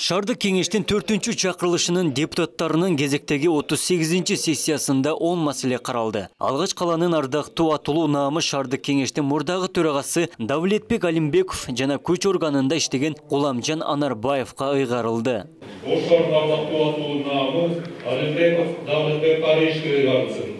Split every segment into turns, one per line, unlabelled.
Шаардык кеңештин 4-чү чакырылышынын депутаттарынын кезектеги 38-ci сессиясында 10 маселе каралды. Алгач каланын ардактуу атулуу наамы Шаардык кеңештин мурдагы төрагасы Давлетбек Алимбеков жана күч органында иштеген Куламжан Анарбаевка ыйгарылды.
Ошолордун ардактуу атулуу наамы Алимбеков Давлетбек Алиевичке ыйгарылсын.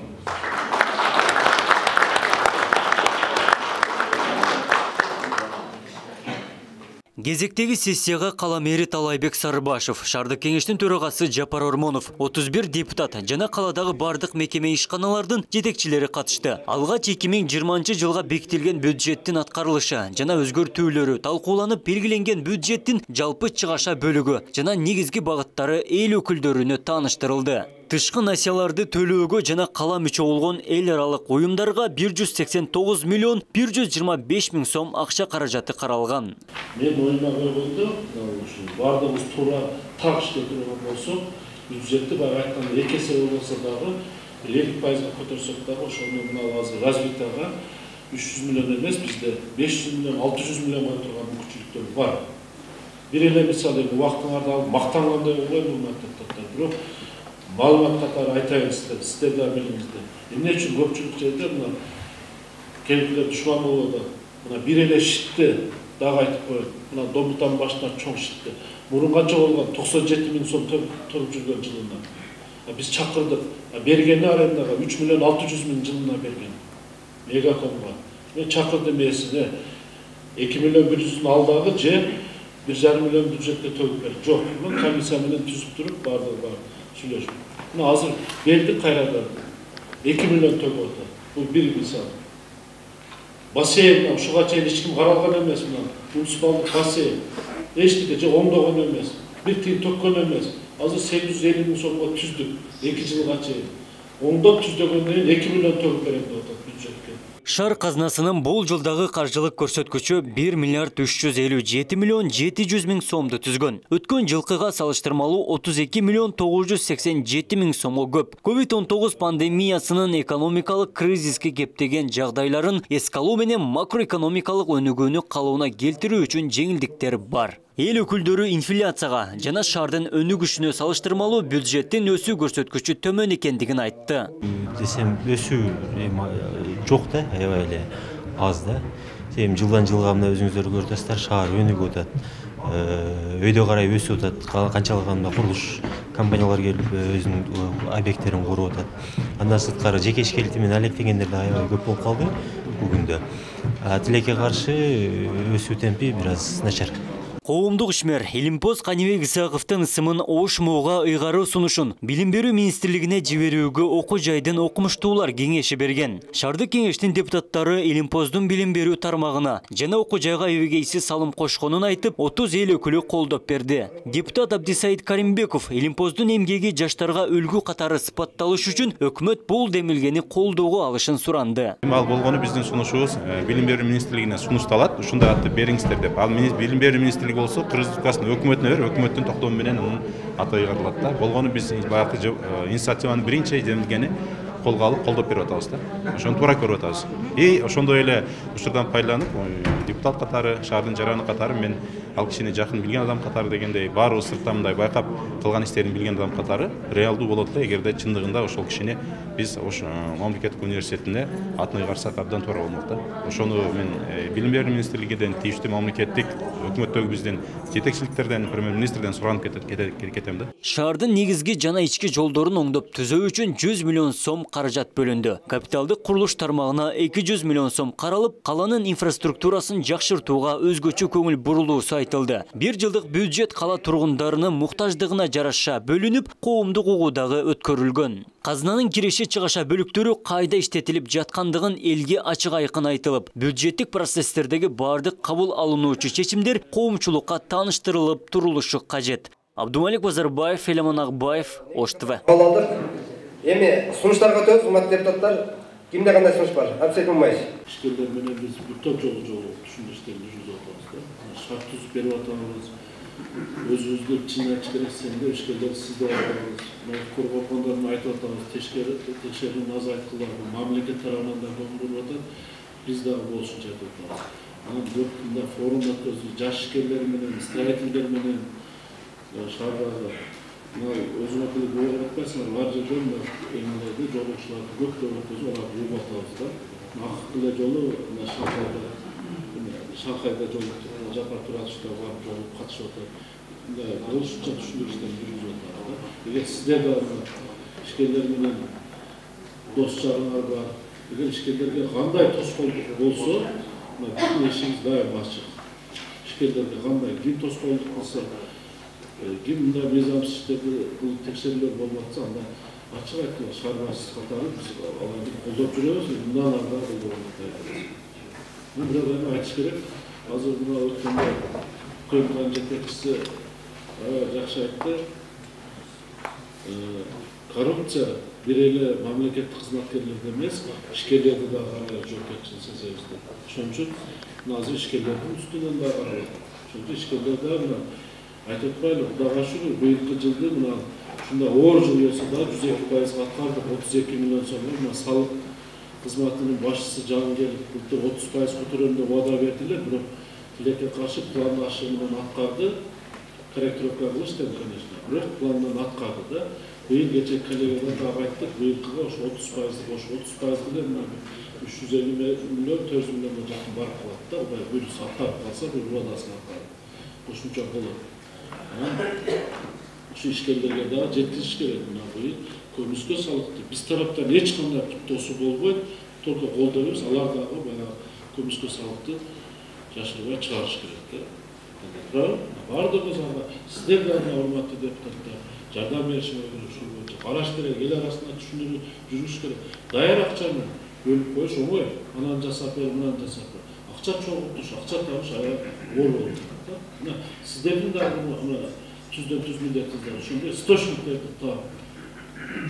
Кезектеги сессияга кала мэри Талайбек Сарыбашев, Шаардык кеңештин төрагасы Жапар Ормонов, 31 депутат жана каладагы бардык мекеме ишканалардын жетекчилери катышты. Алгач 2020-жылга бекитилген бюджеттин аткарылышы жана өзгөртүүлөрү талкууланып, белгиленген бюджеттин жалпы чыгаша бөлүгү жана негизги багыттары эл өкүлдөрүнө тааныштырылды. Тышкы насияларды төлөөгө жана кала мүчө болгон эл аралык уюмдарга 189 миллион 125 миң сом акча каражаты каралган.
Мен ойыма көргөндө, бардыгыбыз туура так иштеп турган болсок, бюджетти бара айтканда 2 эсе болсо дагы 50%га көтөрсөк дагы ошону мына азыр развитияга 300 миллион эмес, бизде 500 миллион, 600 миллионго турган мүмкүнчүлүктөр бар. Бир эле мисалы убактыңарды алып мактангандай болбойм бул депутаттар, бирок маалымат катары айтайын сиздер да билиңиздер. Эмне үчүн көпчүлүк жерде мына келгилер душман болууда, мына бир эле шитти дагы айтып коет. Мына Домутан башына чоң шитти. Мурун канча болгон 97 миң сом төлөп жүргөн жылына. Биз чакырдык. Бергени арендаға 3 миллион 600 миң жылына берген. Мегакомго. Мен чакырдым эсине 2 миллион 100 алдагы же 1,5 миллион бюджетке төлөп берди. Жок, мен комиссия менен түзүп туруп бардыгы сүйлөшүп. Мына азыр бердик кайрадан 2 миллион төлөп атат. Бул бир мисал. Бассейн ушуга чейин эч ким каралган эмес, мына муниципалдык бассейн. Эчтеке же оңдогон эмес, бир тиын төккөн эмес. Азыр 850 миң сомго түздүк 2 жылга чейин. Оңдоп түздөгөндөн 2 миллион төлөп берем деп атат бюджетке.
Шаар казнасынын бул жылдагы каржылык көрсөткүчү 1 миллиард 357 миллион 700 миң сомду түзгөн. Өткөн жылкыга салыштырмалуу 32 миллион 987 миң сомго көп. COVID-19 пандемиясынын экономикалык кризиске кептеген жагдайларын эскалуу менен макроэкономикалык өнүгүүнү калыбына келтирүү үчүн жеңилдиктер бар. Эл өкүлдөрү инфляцияга жана шаардын өнүгүшүнө салыштырмалуу бюджеттин өсүү көрсөткүчү төмөн экендигин айтты.
Десем өсүү жок да, аябай эле аз да. Эми жылдан жылга мына өзүңүздөр көрүп атасыздар, шаар өнүгүп атат. Өйдө карай өсүп атат. Канчалык курулуш компаниялар келип өзүнүн объекттерин куруп атат. Андан сырткары жеке ишкерликти менен алектегендер да аябай көп болуп калды бүгүндө. Тилекке каршы өсүү темпи бир аз начар.
Коомдук ишмер Илимпоз Канибек Исаковдун ысымын Ош МООга ыйгаруу сунушун Билим берүү министрлигине жиберүүгө окуу жайдын окумуштуулар кеңеши берген. Шаардык кеңештин депутаттары Илимпоздун билим берүү тармагына жана окуу жайга эбегейсиз салым кошконун айтып, 30 эл өкүлү колдоп берди. Депутат Абдисаид Каримбеков Илимпоздун эмгеги жаштарга үлгү катары сыпатталыш үчүн өкмөт бул демилгени колдоого алышын суранды.
Ал болгону биздин сунушубуз Билим берүү министрлигине сунушталат, ушундай атты бериңиздер деп. Ал Билим берүү министрлиги болсо Кыргыз Республикасынын өкмөтүнө берип, өкмөттүн токтому менен анын аты ыйгарылат да. Болгону биз баягы инициативанын биринчи демилгени колго алып колдоп берип атабыз да. Ошону туура көрүп атабыз. Ошондой эле учурдан пайдаланып, депутат катары, шаардын жараны катары мен ал кишини жакын билген адам катары дегендей баарыбыз сырттан мындай байкап кылган иштерин билген адам катары реалдуу болот да, эгерде чындыгында ошол кишини биз мамлекеттик университетине атын ыйгарсак абдан туура болмок да. Ошону мен Билим берүү министрлигинен, тийиштүү мамлекеттик өкмөттөгү биздин жетекчиликтерден, премьер-министрден суранып кетем да.
Шаардын негизги жана ички жолдорун оңдоп түзөө үчүн 100 миллион сом каражат бөлүндү. Капиталдык курулуш тармагына 200 миллион сом каралып, каланын инфраструктурасын жакшыртууга өзгөчө көңүл бурулуусу айтылды. Бир жылдык бюджет кала тургундарынын муктаждыгына жараша бөлүнүп, коомдук угуудагы өткөрүлгөн. Казнанын киреше чыгаша бөлүктөрү кайда иштетилип жаткандыгын элге ачык айкын айтылып, бюджеттик процесстердеги бардык кабыл алынуучу чечимдер коомчулукка тааныштырылып турулушу кажет. Абдумалик Базарбаев, Элеман Акбаев, Ош ТВ.
Эми сунуштарга өтөбүз, урматтуу депутаттар. Кимде кандай сунуш бар? Абсек Мамаев.
Ишкерлер менен биз бир топ жолу түшүндүрүштөрдү жүргүзүп атабыз да. Шарт түзүп берип атабыз. Өзүбүздү чын ишкерлер ишкерлер сиздер атабыз. Коргонгондорду айтып атабыз, текшерүүнү азайткыла, мамлекет тарабынан да көңүл буруп атат. Биз дагы болушунча айтып атабыз. Анан көп форум өткөздүк, жаш ишкерлер менен, строительдер менен шаардагы өзүңөр тилип өйрөтпөйсүңөр, бар жерден эмелерди жолугучларды көптөп өткөзүп, аларды угатабыз да. Акыркы эле жолу Шанхайда Жапар Туратовичтер барып жолугуп катышып атат. Кылышча түшүндүк иштерин жүргүзүп атат да. Эгер сиздер да ишкерлер менен дос жарыңар бар, эгер ишкерлерге кандай тоскоолдук болсо, биздин эшигибиз дайым ачык. Ишкерлерге кандай ким тоскоолдук кылса, ким мындай мыйзамсыз иштерди бул текшерүүлөр болматса, анда ачык айтып шаар башчысы катары биз аларды колдоп жүрөбүз, мындан ары да колдоп жатабыз. Бул бирок эми айтыш керек. Азыр мына өткөндө көйгөн жетекчиси жакшы айтты. Коррупция бир эле мамлекеттик кызматкерлерде эмес, ишкерлерде да каралып жоопкерчилик сезебиз деп. Ошон үчүн азыр ишкерлердин үстүнөн да каралат. Ошон үчүн ишкерлер да мына айтып атпайлы, Кудайга шүгүр, быйылкы жылды мына ушундай оор жыл болсо да 102% аткардык, 32 миллион сомго мына салык кызматынын башчысы жангелип былтыр 30% көтөрөм деп вада бердилер, бирок тилекке каршы план ашы менен аткарды. Корректировка кылыш деп, конечно, бирок пландан аткарды да. Быйыл кече коллегадан дагы айттык, быйылкыга ошо 30%, ошо 30% деле мына 350 миллион, 400 миллионго жакын барып калат да. Кудай буйруса аткарып калса, бул вадасын аткарып. Ошончо болот. Şu işgallerge daha жеткизиш керек. Мына быйыл көмүскө салыкты биз тараптан эч кандай тосуу болбойт, только колдойбуз, алар дагы баягы көмүскө салыкты жашырбай чыгарыш керек да. Бардыгыбыз ага сиздер дагы урматтуу депутаттар жардам беришиңер керек, ушул боюнча караш керек, эл арасында түшүндүрүп жүрүш керек. Даяр акчаны бөлүп коюш оңой, анан жасап бер, мынаны жасап бер. Акча чогултуш, акча табыш аябай оор болот да. Мына сиздердин дагы түздөн түз милдетиңиздер, ошондой источниктерди таап,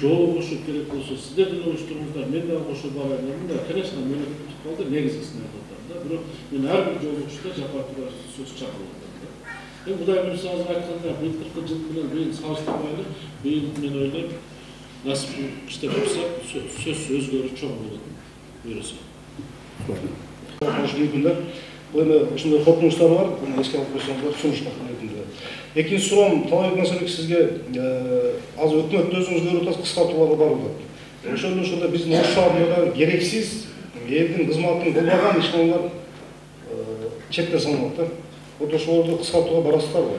жолу кошуп керек болсо, сиздердин уюштуруңуздар, мен дагы кошуп барайын. Мында, конечно, мемлекеттик балдар негизгисин айтып атам да, бирок мен ар бир жолугушта Жапар Туратович сөз чакырып атам да. Эми Кудай буюрса азыр айтканда, былтыркы жыл менен быйыл салыштырмайлы, быйыл мен ойлойм, насип иштеп жүрсөк, сөз өзгөрүү чоң болот буюрса.
Ушундай коркунучтар бар, эске алып койсоңуздар, сунуштар ретинде. Экинчи суроом, талай маселе сизге азыр өкмөттү өзүңүз көрүп атасыз, кыскартууларга барылды. Ошондо биздин Ош шаарында керексиз элдин кызматын болбаган ишканалар четке салынат да. Ошолорду кыскартууга барасыздарбы?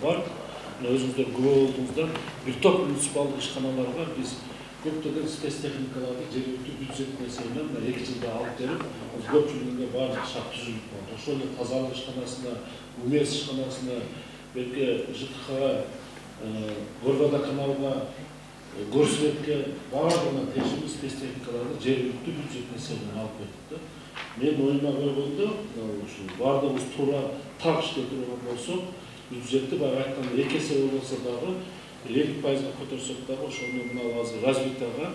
Бар. Өзүңүздөр күбө болдуңуздар. Бир топ муниципалдык ишканалар бар. Биз көптөгөн спецтехникаларды жергиликтүү бюджет эсебинен 2 жылда алып берип, көпчүлүгүнө баардык шарт түзүлүп калды. Ошол эле тазалык ишканасына, УМЭС ишканасына, белки ЖКХга, Горводоканалга, Горсветке баардыгына тиешелүү спецтехникаларды жергиликтүү бюджет эсебинен алып бердик да. Мен оюма койгондо, ушул баардыгыбыз туура так ишке турган болсок, бюджетти баягы айтканда 2 эсе болбосо дагы 50%-га көтөрсөк дагы ошону мына азыр развитияга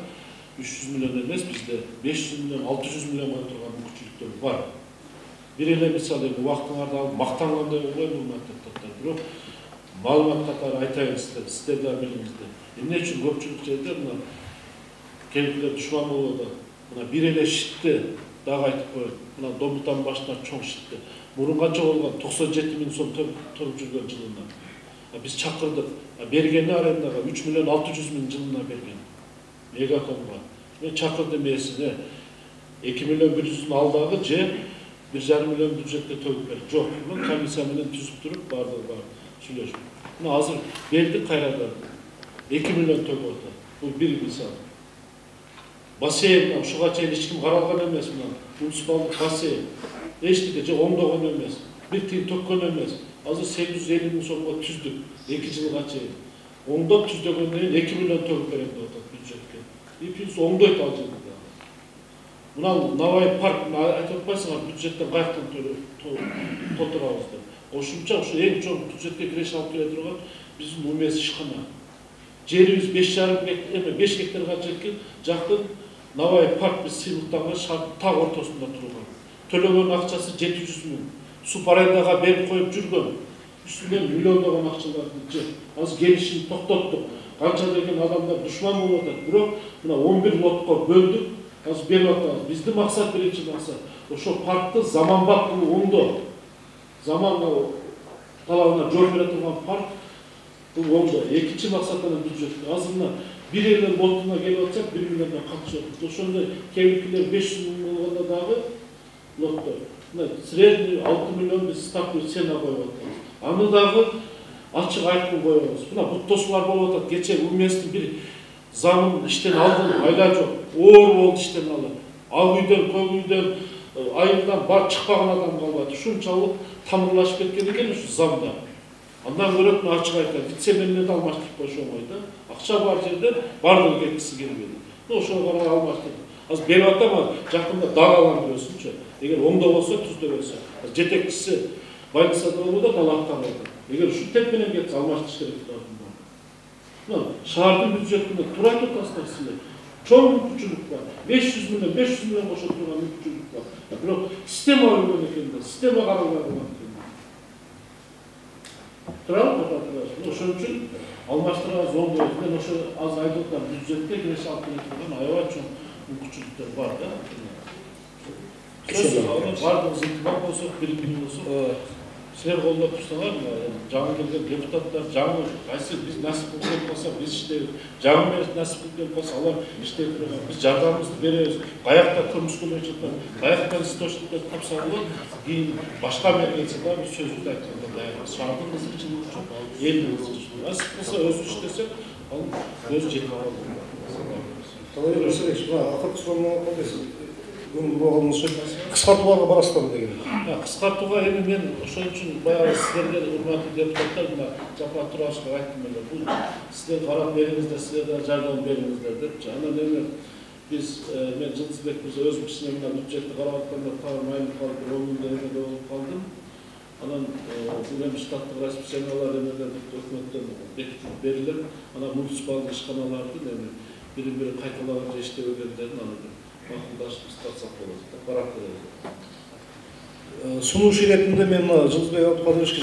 300 миллион эмес, бизде 500 миллион, 600 миллион кое турган мүмкүнчүлүктөр бар. Бир эле мисал убактыңарды алып мактангандай болбойм бул депутаттар, бирок маалымат катары айтайын сиздер да билиңиздер. Эмне үчүн көпчүлүк жерде мына келгилер душман болуп атат. Мына бир эле шитти дагы айтып коет. Мына Домутан башына чоң шитти. Мурун канча болгон 97 миң сом төлөп жүргөн жылына. Биз чакырдык. Бергени арендага 3 миллион 600 миң жылына берген. Мегакомго. Мен чакырдым эсине 2 миллион 100 алдагы же 1,5 миллион бюджетке төгүп берди. Жок, мен комиссия менен түзүп туруп бардыгы бар сүйлөшүп. Мына азыр бердик кайрадан 2 миллион төгүп атат. Бул бир мисал. Бассейн ушуга чейин эч ким каралган эмес, мына муниципалдык бассейн. Эчтеке же оңдогон эмес, бир тиын төккөн эмес. Азыр 850 миң сомго түздүк 2 жылга чейин. Оңдоп түздөгөндөн кийин 2 миллион төгүп берем деп атат бюджетке. Биз оңдойт ал жерде. Мына Навай парк айтып атпайсыңар, бюджеттен каяктан толтурабыз деп. Ошончо ушу эң чоң бюджетке киреш алып келе турган биздин УМЭС ишкана. Жерибиз 5 гектарга жакын Навай парк биз сыйлыктанган шаардын так ортосунда турган. Төлөгөн акчасы 700 миң. Су арендага берип коюп жүргөн. Үстүнөн миллиондогон акчаларды жеп. Азыр келишим токтоттук. Канча деген адамдар душман болуп атат. Бирок мына 11 лотко бөлдүк. Азыр берип атабыз. Биздин максат биринчи максат ошо паркты заманбап кылуу, оңдоо. Заманга талабына жооп бере турган парк бул оңдо. Экинчи максаттан бюджетти азыр мына 1 элден болтуна келип атсак 1 миллиондон катышат. Ошондой кээбиркилер 500 миң болгондо дагы лоттор. Мына средний 6 миллион биз ставка цена коюп атабыз. Аны дагы ачык айткын коебуз. Мына бут тосуулар болуп атат. Кече УМСтин бир замын иштен алдым, айла жок. Оор болду иштен алып. Ак үйдөн, көк үйдөн, айылдан бар чыкпаган адам калбады. Ушунчалык тамырлашып кеткен экен ушу замда. Андан көрөк ачык айтат. Вице-мэрлерди алмаштырып койшо оңой да. Акча бар жерде бардыгы кеткиси келбейди. Ошого карай алмаштырды. Азыр берип атам, жакында даралан көрөсүнчү. Эгер оңдо болсо, түздө болсо. Жетекчиси больницада болду, талаптан болду. Эгер ушу теп менен кетсе алмаштырыш керек турат. Шаардын бюджетинде тура турасыздар силер. Чоң мүмкүнчүлүк бар. 500 миллион кошо турган мүмкүнчүлүк бар. Бирок система болгон экен да, система каралбаган экен. Турабы турат. Ошон үчүн алмаштырган зоң мен ошо аз айтып аткан бюджетте киреше алып келе турган аябай чоң мүмкүнчүлүктөр бар да. Бардыгы зыктап болсо, бири болсо, силер колдоп турсаңар, жаңы келген депутаттар, жаңы кайсы биз насип кылып болсо биз иштейбиз. Жаңы менен насип кылып болсо алар иштей турган. Биз жардамыбызды беребиз. Каякта турмуш көрүп жатат, каякта источниктер тапсырылып, кийин башка мер келсе да биз сөзүбүздү айтканда даяр. Шаардын кызыкчылыгы үчүн, элдин кызыкчылыгы. Насип кылса өзү иштесе, ал өзү жетип алат.
Талай Васильевич, акыркы суроомдон калдыңыз. Кыскартууларга барасыздар деген.
Кыскартууга эми мен ошон үчүн баягы силерге урматтуу депутаттар мына Жапар Турашевга айттым эле. Бул силер карап бериңиздер, силер жардам бериңиздер депчи. Анан эми биз мен Жылдызбек мырза өзүм кичине мына бюджетти карап атканда тагы майнып калып, 10 миң эмеде болуп калдым. Анан бул эми штаттык расписаниялар эмелер өкмөттөн бекитип берилет. Анан муниципалдык ишканалардын эми бири-бири кайталаган иштебегендерин аны макулдашып ыстатсак болот. Барак.
Сунуш иретинде мен Жылдызбек Абдыкадыровичке